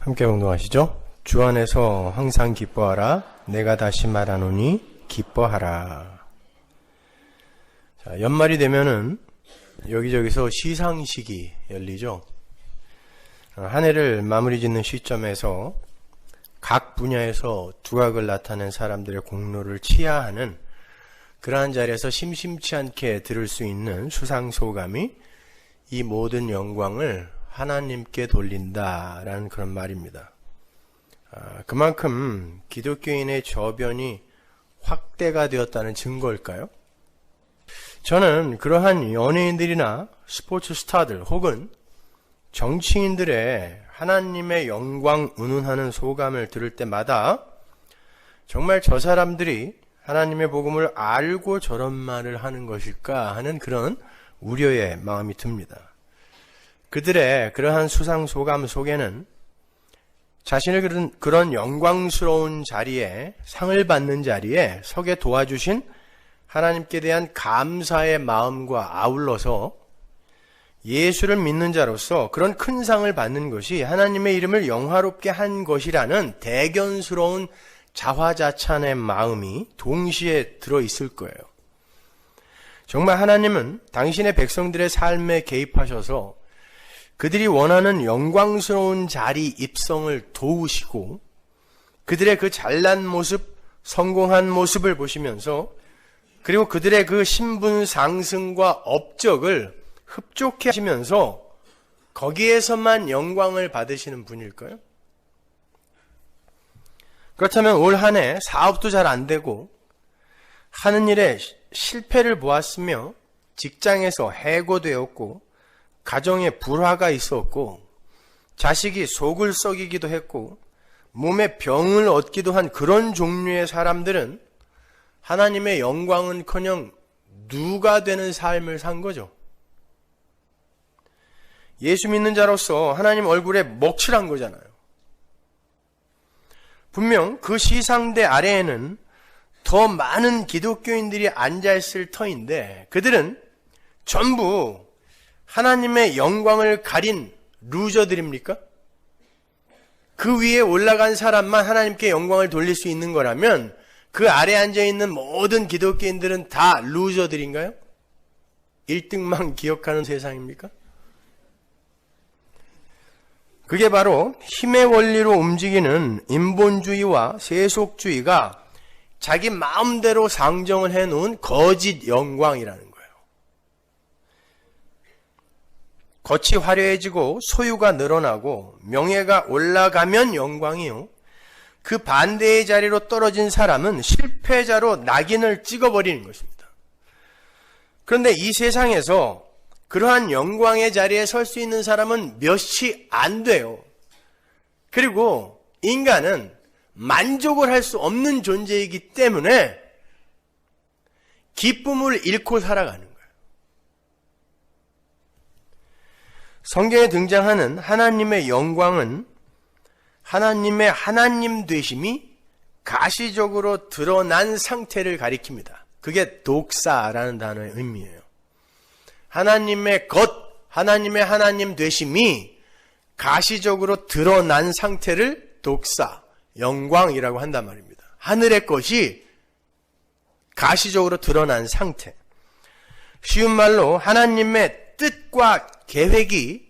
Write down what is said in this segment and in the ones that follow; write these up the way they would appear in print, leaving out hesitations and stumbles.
함께 운동하시죠. 주 안에서 항상 기뻐하라. 내가 다시 말하노니 기뻐하라. 자, 연말이 되면은 여기저기서 시상식이 열리죠. 한 해를 마무리 짓는 시점에서 각 분야에서 두각을 나타낸 사람들의 공로를 치하하는 그러한 자리에서 심심치 않게 들을 수 있는 수상소감이 이 모든 영광을 하나님께 돌린다라는 그런 말입니다. 그만큼 기독교인의 저변이 확대가 되었다는 증거일까요? 저는 그러한 연예인들이나 스포츠 스타들 혹은 정치인들의 하나님의 영광 운운하는 소감을 들을 때마다 정말 저 사람들이 하나님의 복음을 알고 저런 말을 하는 것일까 하는 그런 우려의 마음이 듭니다. 그들의 그러한 수상소감 속에는 자신을 그런 영광스러운 자리에, 상을 받는 자리에 서게 도와주신 하나님께 대한 감사의 마음과 아울러서 예수를 믿는 자로서 그런 큰 상을 받는 것이 하나님의 이름을 영화롭게 한 것이라는 대견스러운 자화자찬의 마음이 동시에 들어있을 거예요. 정말 하나님은 당신의 백성들의 삶에 개입하셔서 그들이 원하는 영광스러운 자리 입성을 도우시고 그들의 그 잘난 모습, 성공한 모습을 보시면서 그리고 그들의 그 신분 상승과 업적을 흡족해 하시면서 거기에서만 영광을 받으시는 분일까요? 그렇다면 올 한 해 사업도 잘 안 되고 하는 일에 실패를 보았으며 직장에서 해고되었고 가정에 불화가 있었고 자식이 속을 썩이기도 했고 몸에 병을 얻기도 한 그런 종류의 사람들은 하나님의 영광은커녕 누가 되는 삶을 산 거죠. 예수 믿는 자로서 하나님 얼굴에 먹칠한 거잖아요. 분명 그 시상대 아래에는 더 많은 기독교인들이 앉아있을 터인데 그들은 전부 하나님의 영광을 가린 루저들입니까? 그 위에 올라간 사람만 하나님께 영광을 돌릴 수 있는 거라면 그 아래 앉아있는 모든 기독교인들은 다 루저들인가요? 1등만 기억하는 세상입니까? 그게 바로 힘의 원리로 움직이는 인본주의와 세속주의가 자기 마음대로 상정을 해놓은 거짓 영광이라는 거예요. 겉이 화려해지고 소유가 늘어나고 명예가 올라가면 영광이요. 그 반대의 자리로 떨어진 사람은 실패자로 낙인을 찍어버리는 것입니다. 그런데 이 세상에서 그러한 영광의 자리에 설 수 있는 사람은 몇이 안 돼요. 그리고 인간은 만족을 할 수 없는 존재이기 때문에 기쁨을 잃고 살아가는 거예요. 성경에 등장하는 하나님의 영광은 하나님의 하나님 되심이 가시적으로 드러난 상태를 가리킵니다. 그게 독사라는 단어의 의미예요. 하나님의 것, 하나님의 하나님 되심이 가시적으로 드러난 상태를 독사, 영광이라고 한단 말입니다. 하늘의 것이 가시적으로 드러난 상태. 쉬운 말로 하나님의 뜻과 계획이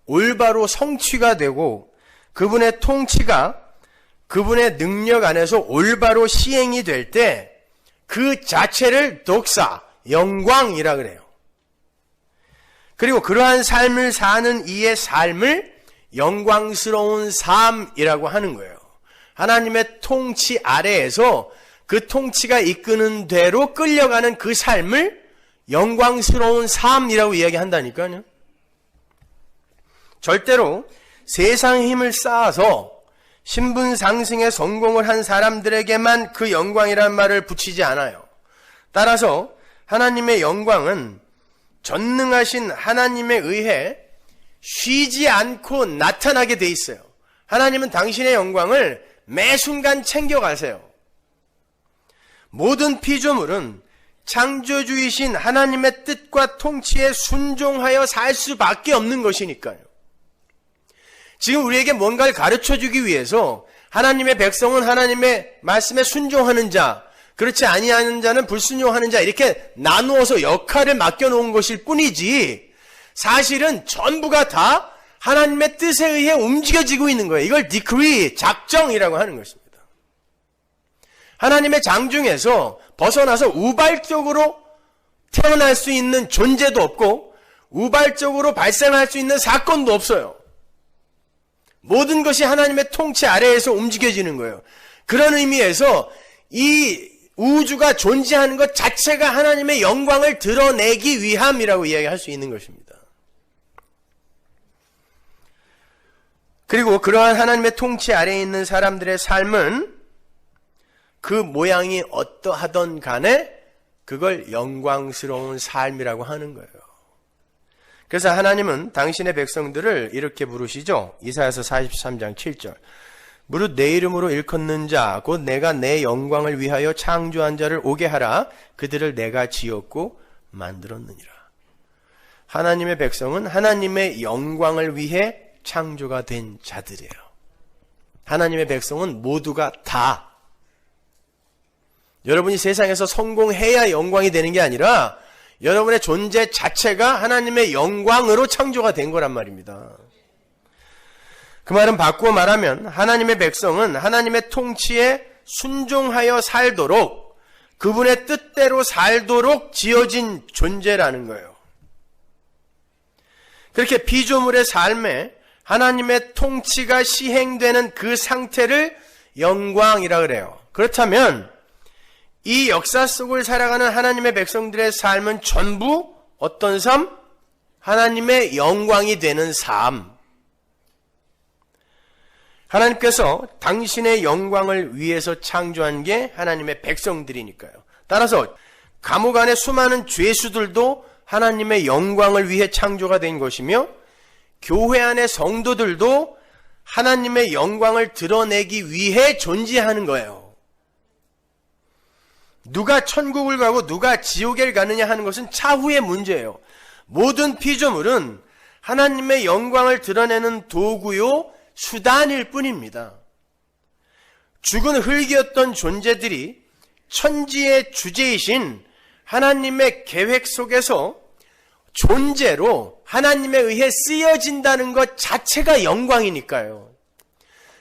올바로 성취가 되고 그분의 통치가 그분의 능력 안에서 올바로 시행이 될 때 그 자체를 독사, 영광이라 그래요. 그리고 그러한 삶을 사는 이의 삶을 영광스러운 삶이라고 하는 거예요. 하나님의 통치 아래에서 그 통치가 이끄는 대로 끌려가는 그 삶을 영광스러운 삶이라고 이야기한다니까요. 절대로 세상의 힘을 쌓아서 신분 상승에 성공을 한 사람들에게만 그 영광이라는 말을 붙이지 않아요. 따라서 하나님의 영광은 전능하신 하나님에 의해 쉬지 않고 나타나게 돼 있어요. 하나님은 당신의 영광을 매 순간 챙겨가세요. 모든 피조물은 창조주이신 하나님의 뜻과 통치에 순종하여 살 수밖에 없는 것이니까요. 지금 우리에게 뭔가를 가르쳐주기 위해서 하나님의 백성은 하나님의 말씀에 순종하는 자, 그렇지 아니하는 자는 불순종하는 자, 이렇게 나누어서 역할을 맡겨놓은 것일 뿐이지 사실은 전부가 다 하나님의 뜻에 의해 움직여지고 있는 거예요. 이걸 decree, 작정이라고 하는 것입니다. 하나님의 장중에서 벗어나서 우발적으로 태어날 수 있는 존재도 없고 우발적으로 발생할 수 있는 사건도 없어요. 모든 것이 하나님의 통치 아래에서 움직여지는 거예요. 그런 의미에서 이 우주가 존재하는 것 자체가 하나님의 영광을 드러내기 위함이라고 이야기할 수 있는 것입니다. 그리고 그러한 하나님의 통치 아래에 있는 사람들의 삶은 그 모양이 어떠하던 간에 그걸 영광스러운 삶이라고 하는 거예요. 그래서 하나님은 당신의 백성들을 이렇게 부르시죠. 이사야서 43장 7절. 무릇 내 이름으로 일컫는 자 곧 내가 내 영광을 위하여 창조한 자를 오게 하라. 그들을 내가 지었고 만들었느니라. 하나님의 백성은 하나님의 영광을 위해 창조가 된 자들이에요. 하나님의 백성은 모두가 다 여러분이 세상에서 성공해야 영광이 되는 게 아니라 여러분의 존재 자체가 하나님의 영광으로 창조가 된 거란 말입니다. 그 말은 바꾸어 말하면 하나님의 백성은 하나님의 통치에 순종하여 살도록 그분의 뜻대로 살도록 지어진 존재라는 거예요. 그렇게 피조물의 삶에 하나님의 통치가 시행되는 그 상태를 영광이라 그래요. 그렇다면 이 역사 속을 살아가는 하나님의 백성들의 삶은 전부 어떤 삶? 하나님의 영광이 되는 삶. 하나님께서 당신의 영광을 위해서 창조한 게 하나님의 백성들이니까요. 따라서 감옥 안에 수많은 죄수들도 하나님의 영광을 위해 창조가 된 것이며 교회 안의 성도들도 하나님의 영광을 드러내기 위해 존재하는 거예요. 누가 천국을 가고 누가 지옥에 가느냐 하는 것은 차후의 문제예요. 모든 피조물은 하나님의 영광을 드러내는 도구요 수단일 뿐입니다. 죽은 흙이었던 존재들이 천지의 주제이신 하나님의 계획 속에서 존재로 하나님에 의해 쓰여진다는 것 자체가 영광이니까요.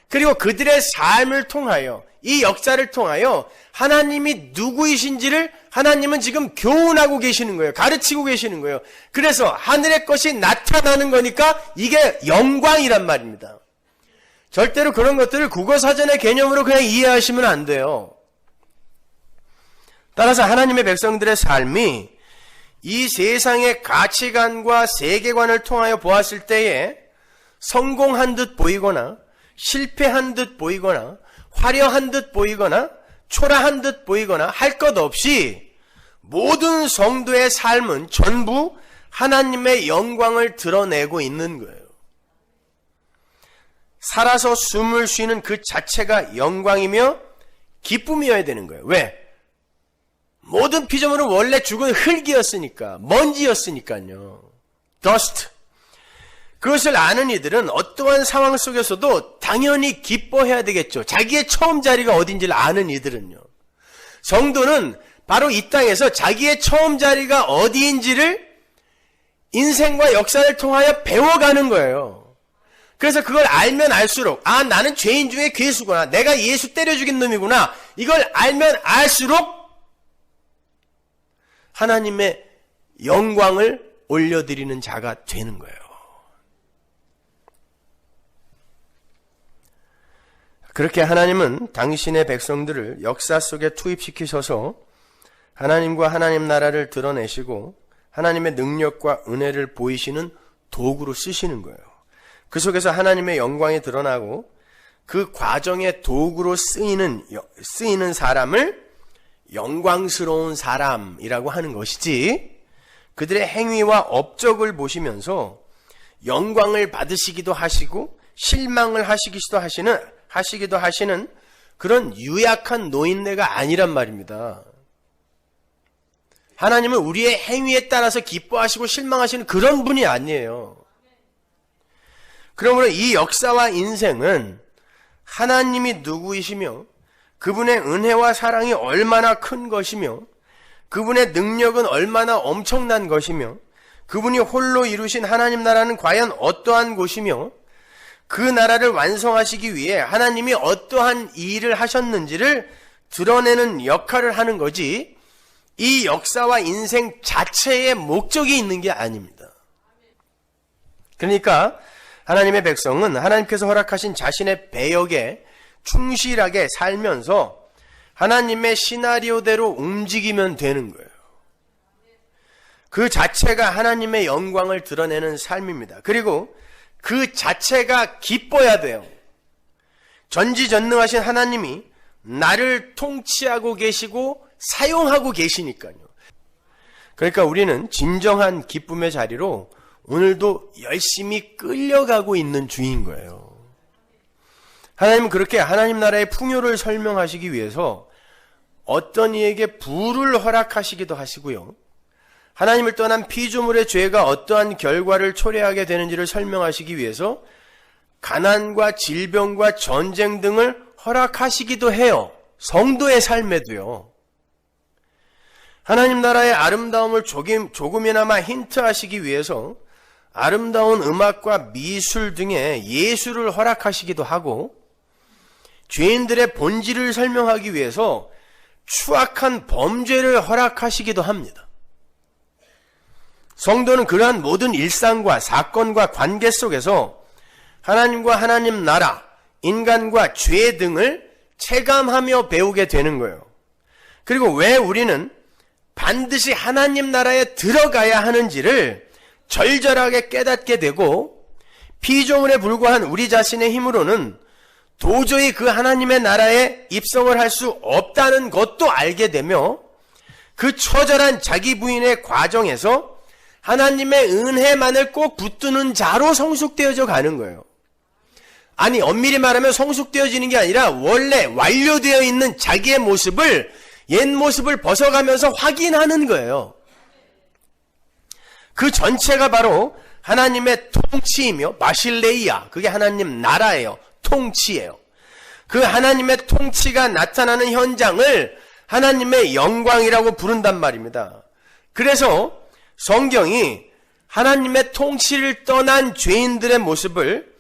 그리고 그들의 삶을 통하여 이 역사를 통하여 하나님이 누구이신지를 하나님은 지금 교훈하고 계시는 거예요. 가르치고 계시는 거예요. 그래서 하늘의 것이 나타나는 거니까 이게 영광이란 말입니다. 절대로 그런 것들을 국어사전의 개념으로 그냥 이해하시면 안 돼요. 따라서 하나님의 백성들의 삶이 이 세상의 가치관과 세계관을 통하여 보았을 때에 성공한 듯 보이거나 실패한 듯 보이거나 화려한 듯 보이거나 초라한 듯 보이거나 할 것 없이 모든 성도의 삶은 전부 하나님의 영광을 드러내고 있는 거예요. 살아서 숨을 쉬는 그 자체가 영광이며 기쁨이어야 되는 거예요. 왜? 모든 피조물은 원래 죽은 흙이었으니까, 먼지였으니까요. dust. 그것을 아는 이들은 어떠한 상황 속에서도 당연히 기뻐해야 되겠죠. 자기의 처음 자리가 어딘지를 아는 이들은요. 성도는 바로 이 땅에서 자기의 처음 자리가 어디인지를 인생과 역사를 통하여 배워가는 거예요. 그래서 그걸 알면 알수록 아 나는 죄인 중에 괴수구나. 내가 예수 때려 죽인 놈이구나. 이걸 알면 알수록 하나님의 영광을 올려드리는 자가 되는 거예요. 그렇게 하나님은 당신의 백성들을 역사 속에 투입시키셔서 하나님과 하나님 나라를 드러내시고 하나님의 능력과 은혜를 보이시는 도구로 쓰시는 거예요. 그 속에서 하나님의 영광이 드러나고 그 과정의 도구로 쓰이는 사람을 영광스러운 사람이라고 하는 것이지, 그들의 행위와 업적을 보시면서 영광을 받으시기도 하시고 실망을 하시기도 하시는 그런 유약한 노인네가 아니란 말입니다. 하나님은 우리의 행위에 따라서 기뻐하시고 실망하시는 그런 분이 아니에요. 그러므로 이 역사와 인생은 하나님이 누구이시며 그분의 은혜와 사랑이 얼마나 큰 것이며 그분의 능력은 얼마나 엄청난 것이며 그분이 홀로 이루신 하나님 나라는 과연 어떠한 곳이며 그 나라를 완성하시기 위해 하나님이 어떠한 일을 하셨는지를 드러내는 역할을 하는 거지, 이 역사와 인생 자체에 목적이 있는 게 아닙니다. 그러니까 하나님의 백성은 하나님께서 허락하신 자신의 배역에 충실하게 살면서 하나님의 시나리오대로 움직이면 되는 거예요. 그 자체가 하나님의 영광을 드러내는 삶입니다. 그리고 그 자체가 기뻐야 돼요. 전지전능하신 하나님이 나를 통치하고 계시고 사용하고 계시니까요. 그러니까 우리는 진정한 기쁨의 자리로 오늘도 열심히 끌려가고 있는 중인 거예요. 하나님은 그렇게 하나님 나라의 풍요를 설명하시기 위해서 어떤 이에게 부를 허락하시기도 하시고요. 하나님을 떠난 피조물의 죄가 어떠한 결과를 초래하게 되는지를 설명하시기 위해서 가난과 질병과 전쟁 등을 허락하시기도 해요. 성도의 삶에도요. 하나님 나라의 아름다움을 조금이나마 힌트하시기 위해서 아름다운 음악과 미술 등의 예술을 허락하시기도 하고, 죄인들의 본질을 설명하기 위해서 추악한 범죄를 허락하시기도 합니다. 성도는 그러한 모든 일상과 사건과 관계 속에서 하나님과 하나님 나라, 인간과 죄 등을 체감하며 배우게 되는 거예요. 그리고 왜 우리는 반드시 하나님 나라에 들어가야 하는지를 절절하게 깨닫게 되고, 피조물에 불과한 우리 자신의 힘으로는 도저히 그 하나님의 나라에 입성을 할 수 없다는 것도 알게 되며, 그 처절한 자기 부인의 과정에서 하나님의 은혜만을 꼭 붙드는 자로 성숙되어져 가는 거예요. 아니, 엄밀히 말하면 성숙되어지는 게 아니라 원래 완료되어 있는 자기의 모습을, 옛 모습을 벗어가면서 확인하는 거예요. 그 전체가 바로 하나님의 통치이며, 마실레이아, 그게 하나님 나라예요. 통치예요. 그 하나님의 통치가 나타나는 현장을 하나님의 영광이라고 부른단 말입니다. 그래서 성경이 하나님의 통치를 떠난 죄인들의 모습을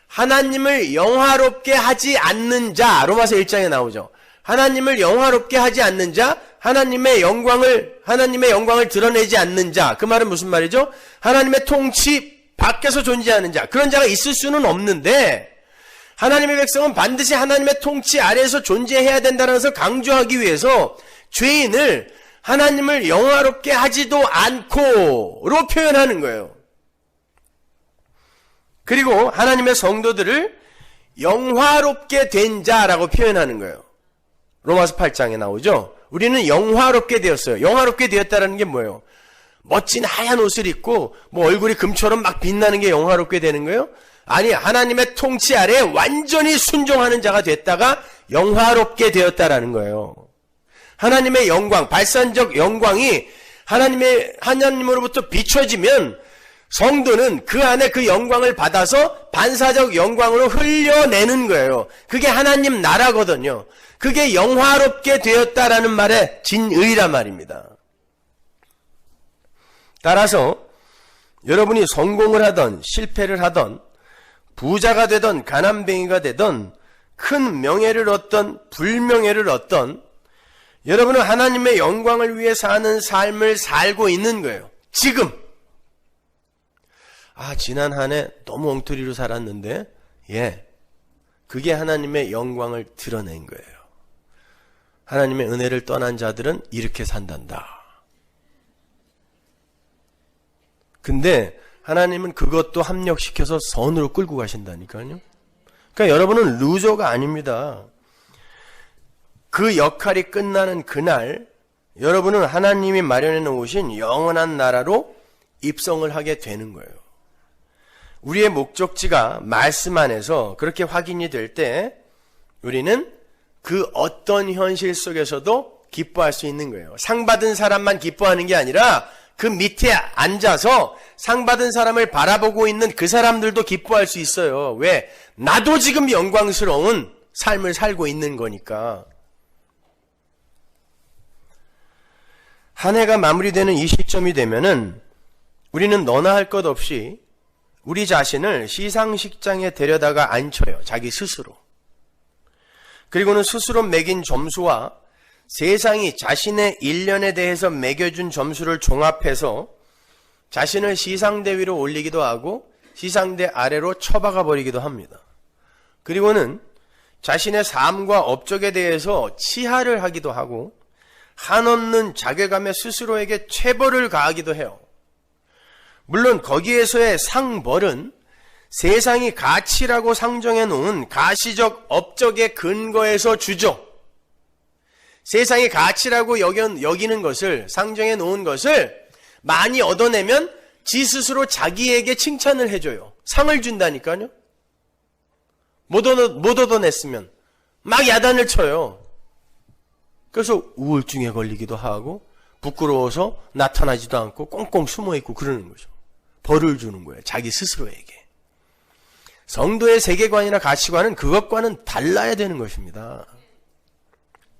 하나님을 영화롭게 하지 않는 자, 로마서 1장에 나오죠. 하나님을 영화롭게 하지 않는 자, 하나님의 영광을 드러내지 않는 자. 그 말은 무슨 말이죠? 하나님의 통치 밖에서 존재하는 자. 그런 자가 있을 수는 없는데, 하나님의 백성은 반드시 하나님의 통치 아래에서 존재해야 된다는 것을 강조하기 위해서 죄인을 하나님을 영화롭게 하지도 않고로 표현하는 거예요. 그리고 하나님의 성도들을 영화롭게 된 자라고 표현하는 거예요. 로마서 8장에 나오죠. 우리는 영화롭게 되었어요. 영화롭게 되었다는 게 뭐예요? 멋진 하얀 옷을 입고 얼굴이 금처럼 막 빛나는 게 영화롭게 되는 거예요? 아니, 하나님의 통치 아래에 완전히 순종하는 자가 됐다가 영화롭게 되었다라는 거예요. 하나님의 영광, 발산적 영광이 하나님으로부터 비춰지면 성도는 그 안에 그 영광을 받아서 반사적 영광으로 흘려내는 거예요. 그게 하나님 나라거든요. 그게 영화롭게 되었다라는 말의 진의란 말입니다. 따라서 여러분이 성공을 하던 실패를 하던 부자가 되던 가난뱅이가 되던 큰 명예를 얻던 불명예를 얻던 여러분은 하나님의 영광을 위해 사는 삶을 살고 있는 거예요. 지금. 지난 한 해 너무 엉터리로 살았는데, 그게 하나님의 영광을 드러낸 거예요. 하나님의 은혜를 떠난 자들은 이렇게 산단다. 근데 하나님은 그것도 합력시켜서 선으로 끌고 가신다니까요. 그러니까 여러분은 루저가 아닙니다. 그 역할이 끝나는 그날 여러분은 하나님이 마련해 놓으신 영원한 나라로 입성을 하게 되는 거예요. 우리의 목적지가 말씀 안에서 그렇게 확인이 될 때 우리는 그 어떤 현실 속에서도 기뻐할 수 있는 거예요. 상 받은 사람만 기뻐하는 게 아니라 그 밑에 앉아서 상 받은 사람을 바라보고 있는 그 사람들도 기뻐할 수 있어요. 왜? 나도 지금 영광스러운 삶을 살고 있는 거니까. 한 해가 마무리되는 이 시점이 되면은 우리는 너나 할 것 없이 우리 자신을 시상식장에 데려다가 앉혀요. 자기 스스로. 그리고는 스스로 매긴 점수와 세상이 자신의 일년에 대해서 매겨준 점수를 종합해서 자신을 시상대 위로 올리기도 하고 시상대 아래로 처박아 버리기도 합니다. 그리고는 자신의 삶과 업적에 대해서 치하를 하기도 하고 한없는 자괴감에 스스로에게 체벌을 가하기도 해요. 물론 거기에서의 상벌은 세상이 가치라고 상정해 놓은 가시적 업적의 근거에서 주죠. 세상이 가치라고 여기는 것을, 상정해 놓은 것을 많이 얻어내면 지 스스로 자기에게 칭찬을 해줘요. 상을 준다니까요. 못 얻어냈으면 막 야단을 쳐요. 그래서 우울증에 걸리기도 하고 부끄러워서 나타나지도 않고 꽁꽁 숨어있고 그러는 거죠. 벌을 주는 거예요. 자기 스스로에게. 성도의 세계관이나 가치관은 그것과는 달라야 되는 것입니다.